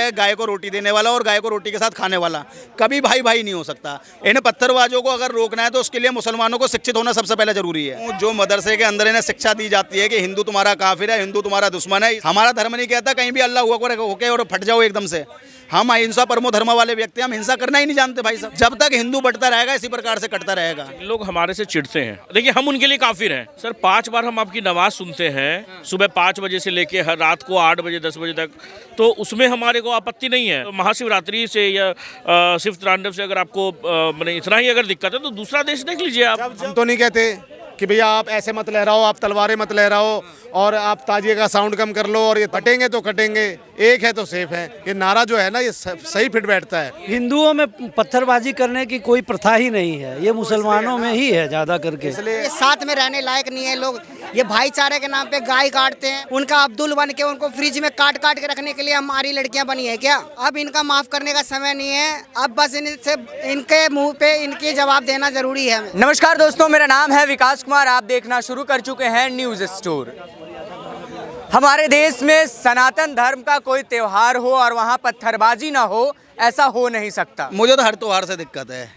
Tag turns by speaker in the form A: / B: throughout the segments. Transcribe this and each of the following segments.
A: है गाय को रोटी देने वाला और गाय को रोटी के साथ खाने वाला, कभी भाई भाई नहीं हो सकता। इन पत्थरबाजों को अगर रोकना है तो उसके लिए मुसलमानों को शिक्षित होना सबसे पहले जरूरी है। जो मदरसे के अंदर इन्हें शिक्षा दी जाती है कि हिंदू तुम्हारा काफिर है, हिंदू तुम्हारा दुश्मन है, हमारा धर्म नहीं कहता कहीं भी अल्लाह हुआ होके और फट जाओ एकदम से। हम अहिंसा परमो धर्म वाले व्यक्ति, हम हिंसा करना ही नहीं जानते भाई साहब। जब तक हिंदू बढ़ता रहेगा इसी प्रकार से कटता रहेगा।
B: लोग हमारे से चिढ़ते हैं, देखिए हम उनके लिए काफिर हैं सर। 5 बार हम आपकी नमाज सुनते हैं, सुबह 5 बजे से लेके हर रात को 8 बजे 10 बजे तक, तो उसमें हमारे को आपत्ति नहीं है। तो महाशिवरात्रि से या शिव तांडव से अगर आपको मैंने इतना ही अगर दिक्कत है तो दूसरा देश देख लीजिए आप।
C: हम तो नहीं कहते कि भैया आप ऐसे मत लहराओ, आप तलवारें मत लहराओ और आप ताजिए का साउंड कम कर लो और ये कटेंगे तो कटेंगे, एक है तो सेफ है। ये नारा जो है ना ये सही फिट बैठता है।
D: हिंदुओं में पत्थरबाजी करने की कोई प्रथा ही नहीं है, ये मुसलमानों में ही है ज़्यादा करके।
E: ये साथ में रहने लायक नहीं है। लोग ये भाईचारे के नाम पे गाय काटते हैं, उनका अब्दुल बन के उनको फ्रिज में काट काट के रखने के लिए हमारी लड़कियां बनी है क्या? अब इनका माफ करने का समय नहीं है, अब बस इनके मुंह पे इनके जवाब देना जरूरी है।
F: नमस्कार दोस्तों, मेरा नाम है विकास कुमार, आप देखना शुरू कर चुके हैं न्यूज़ स्टोर। हमारे देश में सनातन धर्म का कोई त्योहार हो और वहाँ पत्थरबाजी ना हो, ऐसा हो नहीं सकता।
A: मुझे तो हर त्योहार से दिक्कत है,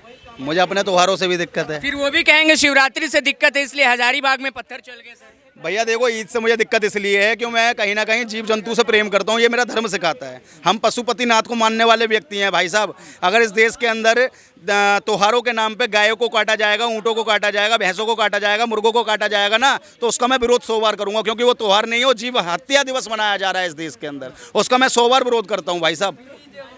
A: मुझे अपने त्योहारों से भी दिक्कत है।
F: फिर वो भी कहेंगे शिवरात्रि से दिक्कत है इसलिए हजारीबाग में पत्थर चल गए सर।
A: भैया देखो, ईद से मुझे दिक्कत इसलिए है कि मैं कहीं ना कहीं जीव जंतु से प्रेम करता हूँ, ये मेरा धर्म सिखाता है। हम पशुपतिनाथ को मानने वाले व्यक्ति हैं भाई साहब। अगर इस देश के अंदर त्योहारों के नाम पे गायों को काटा जाएगा, ऊँटों को काटा जाएगा, भैंसों को काटा जाएगा, मुर्गों को काटा जाएगा ना, तो उसका मैं विरोध 100 बार करूँगा, क्योंकि वो त्योहार नहीं है, वो जीव हत्या दिवस मनाया जा रहा है इस देश के अंदर, उसका मैं 100 बार विरोध करता हूँ भाई साहब।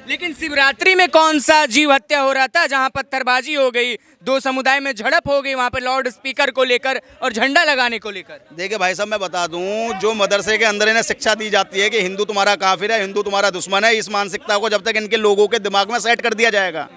F: लेकिन शिवरात्रि में कौन सा जीव हत्या हो रहा था जहां पत्थरबाजी हो गई, 2 समुदाय में झड़प हो गई, वहां पे लाउड स्पीकर को लेकर और झंडा लगाने को लेकर।
A: देखिए भाई साहब, मैं बता दूं, जो मदरसे के अंदर इन्हें शिक्षा दी जाती है कि हिंदू तुम्हारा काफिर है, हिंदू तुम्हारा दुश्मन है, इस मानसिकता को जब तक इनके लोगों के दिमाग में सेट कर दिया जाएगा,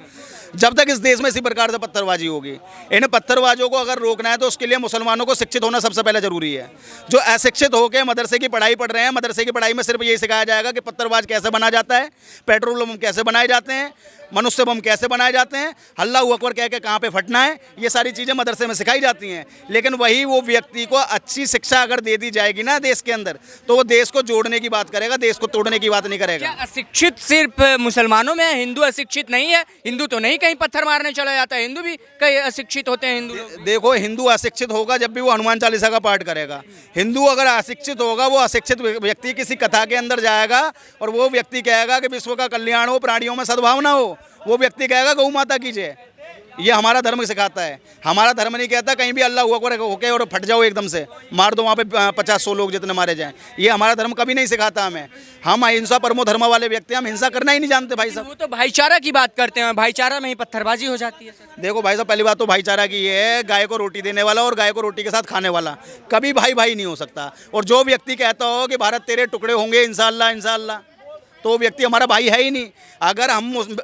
A: जब तक इस देश में इसी प्रकार से पत्थरबाजी होगी। इन पत्थरबाजों को अगर रोकना है तो उसके लिए मुसलमानों को शिक्षित होना सबसे पहले जरूरी है। जो अशिक्षित होकर मदरसे की पढ़ाई पढ़ रहे हैं, मदरसे की पढ़ाई में सिर्फ यही सिखाया जाएगा कि पत्थरबाज कैसे बना जाता है, पेट्रोल बम कैसे बनाए जाते हैं, मनुष्य बम कैसे बनाए जाते हैं, अल्लाह अकबर कह के कहाँ पे फटना है, ये सारी चीज़ें मदरसे में सिखाई जाती हैं। लेकिन वही वो व्यक्ति को अच्छी शिक्षा अगर दे दी जाएगी ना देश के अंदर, तो वो देश को जोड़ने की बात करेगा, देश को तोड़ने की बात नहीं करेगा।
F: क्या अशिक्षित सिर्फ मुसलमानों में है, हिंदू अशिक्षित नहीं है? हिंदू तो नहीं कहीं पत्थर मारने चला जाता है, हिंदू भी कहीं अशिक्षित होते हैं। हिंदू
A: देखो, हिंदू अशिक्षित होगा जब भी वो हनुमान चालीसा का पाठ करेगा। हिंदू अगर अशिक्षित होगा, वो अशिक्षित व्यक्ति किसी कथा के अंदर जाएगा और वो व्यक्ति कहेगा कि विश्व का कल्याण हो, प्राणियों में सद्भावना हो, वो व्यक्ति कहेगा गौ माता कीजिए। ये हमारा धर्म सिखाता है। हमारा धर्म नहीं कहता कहीं भी अल्लाह हुआ होके और फट जाओ एकदम से, मार दो वहाँ पे 50-100 लोग जितने मारे जाएं। ये हमारा धर्म कभी नहीं सिखाता हमें। हम अहिंसा परमो धर्म वाले व्यक्ति, हम हिंसा करना ही नहीं जानते भाई साहब।
F: वो तो भाईचारा की बात करते हैं, भाईचारा में ही पत्थरबाजी हो जाती है सर।
A: देखो भाई साहब, पहली बात तो भाईचारा की ये है, गाय को रोटी देने वाला और गाय को रोटी के साथ खाने वाला, कभी भाई भाई नहीं हो सकता। और जो व्यक्ति कहता हो कि भारत तेरे टुकड़े होंगे इंशाअल्लाह इंशाअल्लाह, तो वो व्यक्ति हमारा भाई है ही नहीं। अगर हम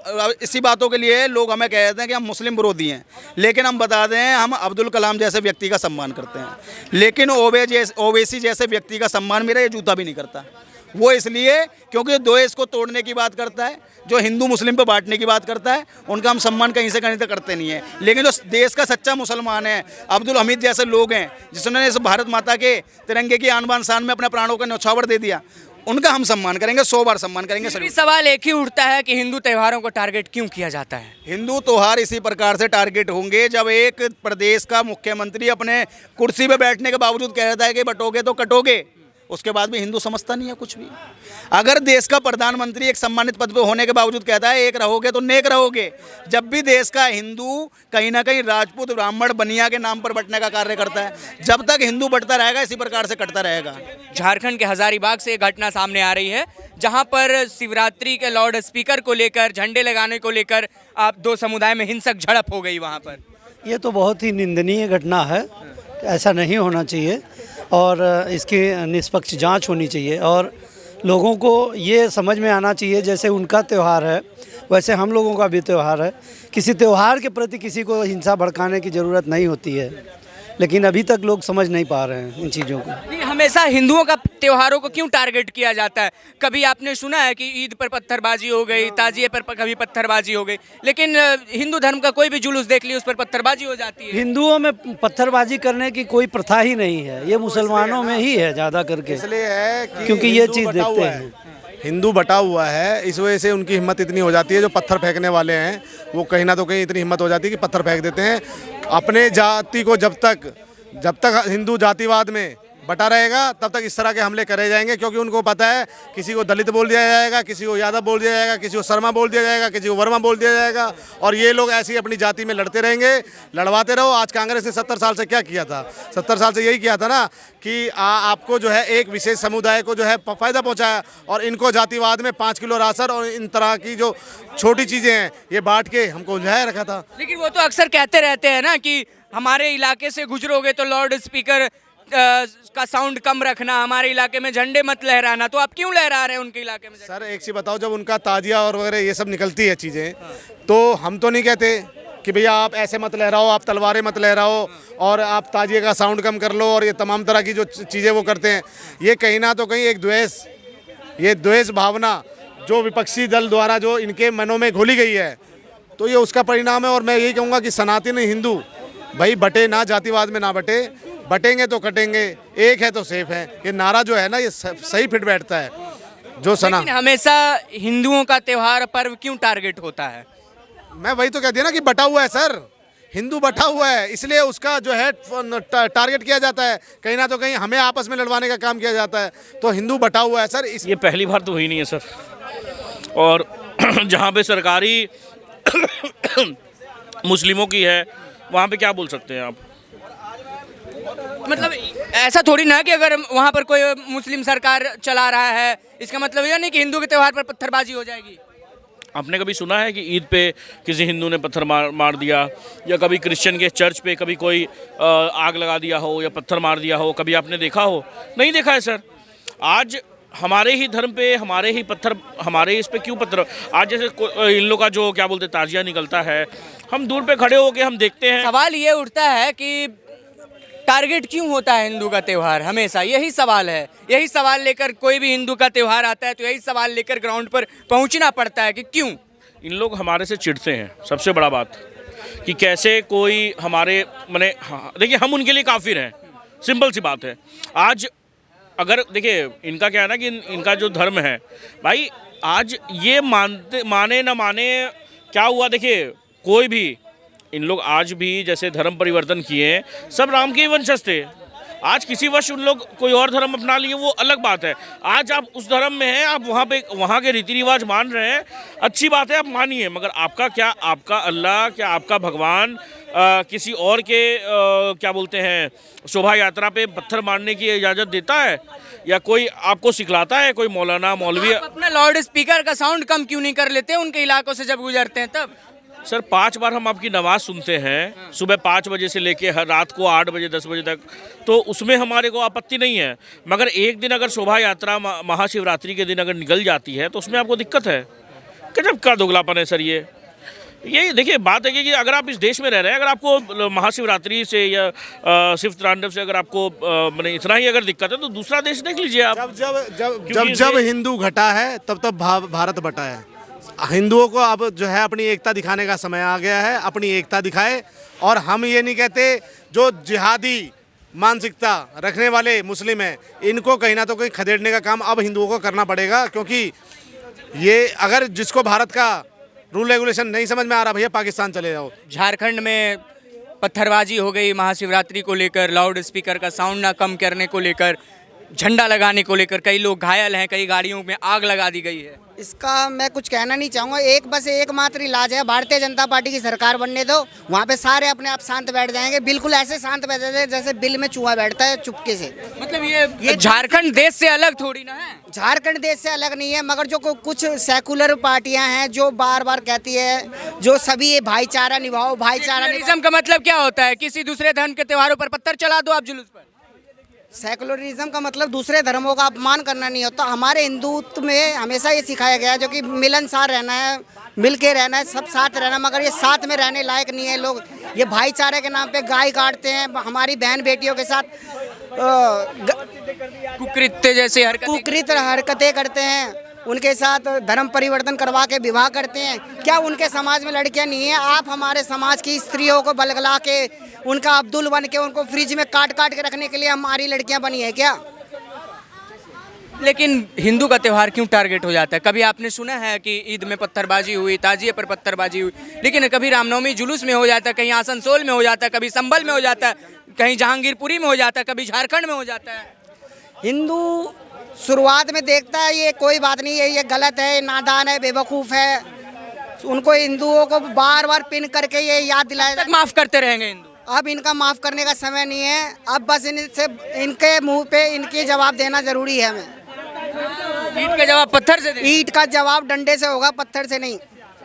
A: इसी बातों के लिए लोग हमें कहते हैं कि हम मुस्लिम विरोधी हैं, लेकिन हम बता दें हम अब्दुल कलाम जैसे व्यक्ति का सम्मान करते हैं, लेकिन ओवैसी जैसे व्यक्ति का सम्मान मेरा ये जूता भी नहीं करता। वो इसलिए क्योंकि देश को तोड़ने की बात करता है, जो हिंदू मुस्लिम पे बांटने की बात करता है, उनका हम सम्मान कहीं से कहीं तक करते नहीं है। लेकिन जो देश का सच्चा मुसलमान है, अब्दुल हमीद जैसे लोग हैं जिन्होंने इस भारत माता के तिरंगे की आन बान शान में अपने प्राणों का न्यौछावर दे दिया, उनका हम सम्मान करेंगे, 100 बार सम्मान करेंगे।
F: सर सवाल एक ही उठता है कि हिंदू त्योहारों को टारगेट क्यों किया जाता है?
A: हिंदू त्योहार इसी प्रकार से टारगेट होंगे जब एक प्रदेश का मुख्यमंत्री अपने कुर्सी पे बैठने के बावजूद कह रहा है कि बटोगे तो कटोगे, उसके बाद भी हिंदू समझता नहीं है कुछ भी। अगर देश का प्रधानमंत्री एक सम्मानित पद पर होने के बावजूद कहता है एक रहोगे तो नेक रहोगे, जब भी देश का हिंदू कहीं ना कहीं राजपूत ब्राह्मण बनिया के नाम पर बंटने का कार्य करता है, जब तक हिंदू बढ़ता रहेगा इसी प्रकार से कटता रहेगा।
F: झारखंड के हजारीबाग से एक घटना सामने आ रही है जहां पर शिवरात्रि के लाउड स्पीकर को लेकर, झंडे लगाने को लेकर आप 2 समुदाय में हिंसक झड़प हो गई वहां पर।
D: ये तो बहुत ही निंदनीय घटना है, ऐसा नहीं होना चाहिए और इसकी निष्पक्ष जांच होनी चाहिए और लोगों को ये समझ में आना चाहिए जैसे उनका त्यौहार है वैसे हम लोगों का भी त्यौहार है। किसी त्यौहार के प्रति किसी को हिंसा भड़काने की ज़रूरत नहीं होती है, लेकिन अभी तक लोग समझ नहीं पा रहे हैं इन चीज़ों को।
F: हमेशा हिंदुओं का त्योहारों को क्यों टारगेट किया जाता है? कभी आपने सुना है कि ईद पर पत्थरबाजी हो गई, ताजिए पर कभी पत्थरबाजी हो गई, लेकिन हिंदू धर्म का कोई भी जुलूस देख लिया उस पर पत्थरबाजी हो जाती है।
D: हिंदुओं में पत्थरबाजी करने की कोई प्रथा ही नहीं है, ये मुसलमानों में ही है ज़्यादा करके,
C: इसलिए है कि
D: क्योंकि ये चीज़ देखते हैं।
C: हिंदू बटा हुआ है, इस वजह से उनकी हिम्मत इतनी हो जाती है, जो पत्थर फेंकने वाले हैं वो कहीं ना तो कहीं इतनी हिम्मत हो जाती है कि पत्थर फेंक देते हैं। अपने जाति को जब तक हिंदू जातिवाद में बटा रहेगा तब तक इस तरह के हमले करे जाएंगे, क्योंकि उनको पता है किसी को दलित बोल दिया जाएगा, किसी को यादव बोल दिया जाएगा, किसी को शर्मा बोल दिया जाएगा, किसी को वर्मा बोल दिया जाएगा, और ये लोग ऐसी अपनी जाति में लड़ते रहेंगे। लड़वाते रहो। आज कांग्रेस ने 70 साल से क्या किया था? 70 साल से यही किया था ना कि आपको जो है एक विशेष समुदाय को जो है फ़ायदा पहुँचाया, और इनको जातिवाद में 5 किलो राशन और इन तरह की जो छोटी चीज़ें हैं ये बांट के हमको उलझाया रखा था।
F: लेकिन वो तो अक्सर कहते रहते हैं ना कि हमारे इलाके से गुजरोगे तो लाउड स्पीकर का साउंड कम रखना, हमारे इलाके में झंडे मत लहराना। तो आप क्यों लहरा रहे हैं उनके इलाके में?
C: सर एक चीज़ बताओ, जब उनका ताजिया और वगैरह ये सब निकलती है चीज़ें, तो हम तो नहीं कहते कि भैया आप ऐसे मत लहराओ, आप तलवारें मत लहराओ और आप ताजिए का साउंड कम कर लो, और ये तमाम तरह की जो चीज़ें वो करते हैं, ये कहीं ना तो कहीं एक द्वेष भावना जो विपक्षी दल द्वारा जो इनके मनों में घोली गई है, तो ये उसका परिणाम है। और मैं यही कहूँगा कि सनातनी हिंदू भाई बटे ना, जातिवाद में ना बटेंगे तो कटेंगे, एक है तो सेफ है। ये नारा जो है ना ये सही फिट बैठता है। जो
F: लेकिन हमेशा हिंदुओं का त्योहार पर्व क्यों टारगेट होता है?
C: मैं वही तो कहती है ना कि बटा हुआ है सर, हिंदू बटा हुआ है, इसलिए उसका जो है टारगेट किया जाता है, कहीं ना तो कहीं हमें आपस में लड़वाने का काम किया जाता है। तो हिंदू बटा हुआ है सर।
B: ये पहली बार तो हुई नहीं है सर। और जहाँ पे सरकारी मुस्लिमों की है वहाँ पे क्या बोल सकते हैं आप?
F: मतलब ऐसा थोड़ी ना कि अगर वहाँ पर कोई मुस्लिम सरकार चला रहा है इसका मतलब यह नहीं कि हिंदू के त्यौहार पर पत्थरबाजी हो जाएगी।
B: आपने कभी सुना है कि ईद पे किसी हिंदू ने पत्थर मार दिया, या कभी क्रिश्चियन के चर्च पे कभी कोई आग लगा दिया हो या पत्थर मार दिया हो? कभी आपने देखा हो? नहीं देखा है सर। आज हमारे ही धर्म पे हमारे ही पत्थर, हमारे इस पे क्यों पत्थर? आज जैसे इन लोग का जो क्या बोलते ताजिया निकलता है, हम दूर पे खड़े होके हम देखते हैं।
F: सवाल ये उठता है कि टारगेट क्यों होता है हिंदू का त्यौहार? हमेशा यही सवाल है। यही सवाल लेकर कोई भी हिंदू का त्यौहार आता है तो यही सवाल लेकर ग्राउंड पर पहुंचना पड़ता है कि क्यों
B: इन लोग हमारे से चिढ़ते हैं। सबसे बड़ा बात कि कैसे कोई हमारे मने, हाँ देखिए हम उनके लिए काफिर हैं, सिंपल सी बात है। आज अगर देखिए इनका क्या है ना कि इनका जो धर्म है भाई, आज ये माने ना माने क्या हुआ, देखिए कोई भी इन लोग आज भी जैसे धर्म परिवर्तन किए, सब राम के ही वंशज थे। आज किसी वश उन लोग कोई और धर्म अपना लिए, वो अलग बात है। आज आप उस धर्म में हैं, आप वहाँ के रीति रिवाज मान रहे हैं, अच्छी बात है, आप मानिए। मगर आपका क्या, आपका अल्लाह क्या, आपका भगवान किसी और के क्या बोलते हैं शोभा यात्रा पे पत्थर मारने की इजाज़त देता है? या कोई आपको सिखलाता है, कोई मौलाना मौलवी?
F: आप अपना लाउड स्पीकर का साउंड कम क्यों नहीं कर लेते उनके इलाकों से जब गुजरते हैं तब?
B: सर 5 बार हम आपकी नमाज़ सुनते हैं, सुबह 5 बजे से लेके हर रात को 8 बजे 10 बजे तक, तो उसमें हमारे को आपत्ति नहीं है। मगर एक दिन अगर शोभा यात्रा महाशिवरात्रि के दिन अगर निकल जाती है तो उसमें आपको दिक्कत है। गजब का दोगलापन है सर। ये देखिए बात है कि अगर आप इस देश में रह रहे हैं, अगर आपको महाशिवरात्रि से या शिव तांडव से अगर आपको मैंने इतना ही अगर दिक्कत है तो दूसरा देश देख लीजिए आप।
C: जब हिंदू घटा है तब भारत बटा है। हिंदुओं को अब जो है अपनी एकता दिखाने का समय आ गया है, अपनी एकता दिखाए। और हम ये नहीं कहते जो जिहादी मानसिकता रखने वाले मुस्लिम हैं इनको कहीं ना तो कहीं खदेड़ने का काम अब हिंदुओं को करना पड़ेगा, क्योंकि ये अगर जिसको भारत का रूल रेगुलेशन नहीं समझ में आ रहा, भैया पाकिस्तान चले जाओ।
F: झारखंड में पत्थरबाजी हो गई महाशिवरात्रि को लेकर, लाउड स्पीकर का साउंड ना कम करने को लेकर, झंडा लगाने को लेकर कई लोग घायल हैं, कई गाड़ियों में आग लगा दी गई है।
E: इसका मैं कुछ कहना नहीं चाहूँगा। एकमात्र इलाज है, भारतीय जनता पार्टी की सरकार बनने दो, वहाँ पे सारे अपने आप शांत बैठ जाएंगे। बिल्कुल ऐसे शांत बैठ जाएंगे जैसे बिल में चूहा बैठता है चुपके से।
F: मतलब ये झारखंड देश से अलग थोड़ी ना है।
E: झारखंड देश से अलग नहीं है, मगर जो कुछ सेकुलर पार्टियां हैं जो बार बार कहती है जो सभी ये भाईचारा निभाओ, भाईचारा
F: सेकुलरिज्म का मतलब क्या होता है? किसी दूसरे धर्म के त्योहारों पर पत्थर चला दो आप जुलूस पर।
E: सेकुलरिज्म का मतलब दूसरे धर्मों का अपमान करना नहीं होता। हमारे हिंदुत्व में हमेशा ये सिखाया गया है जो कि मिलनसार रहना है, मिल के रहना है, सब साथ रहना। मगर ये साथ में रहने लायक नहीं है। लोग ये भाईचारे के नाम पे गाय काटते हैं, हमारी बहन बेटियों के साथ
F: कुकृत्य जैसे
E: कुकृत हरकतें करते हैं, उनके साथ धर्म परिवर्तन करवा के विवाह करते हैं। क्या उनके समाज में लड़कियां नहीं हैं? आप हमारे समाज की स्त्रियों को बलगला के उनका अब्दुल बन के उनको फ्रिज में काट काट के रखने के लिए हमारी लड़कियां बनी है क्या?
F: लेकिन हिंदू का त्यौहार क्यों टारगेट हो जाता है? कभी आपने सुना है कि ईद में पत्थरबाजी हुई, ताजिए पर पत्थरबाजी हुई, लेकिन कभी रामनवमी जुलूस में हो जाता है, कहीं आसनसोल में हो जाता है, कभी संभल में हो जाता है, कहीं जहांगीरपुरी में हो जाता है, कभी झारखंड में हो जाता है।
E: हिंदू शुरुआत में देखता है ये कोई बात नहीं है, ये गलत है, नादान है, बेवकूफ़ है, उनको हिंदुओं को बार बार पिन करके ये याद दिलाया
F: तक माफ करते रहेंगे हिंदू?
E: अब इनका माफ़ करने का समय नहीं है, अब बस इनसे इनके मुंह पे इनके जवाब देना ज़रूरी है हमें।
F: ईट का जवाब पत्थर से दें?
E: ईंट का जवाब डंडे से होगा, पत्थर से नहीं।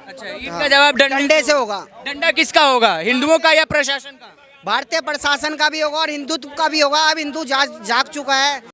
F: अच्छा, ईट का जवाब
E: डंडे से होगा।
F: डंडा किसका होगा, हिंदुओं का या प्रशासन का?
E: भारतीय प्रशासन का भी होगा और हिंदुत्व का भी होगा। अब हिंदू जाग चुका है।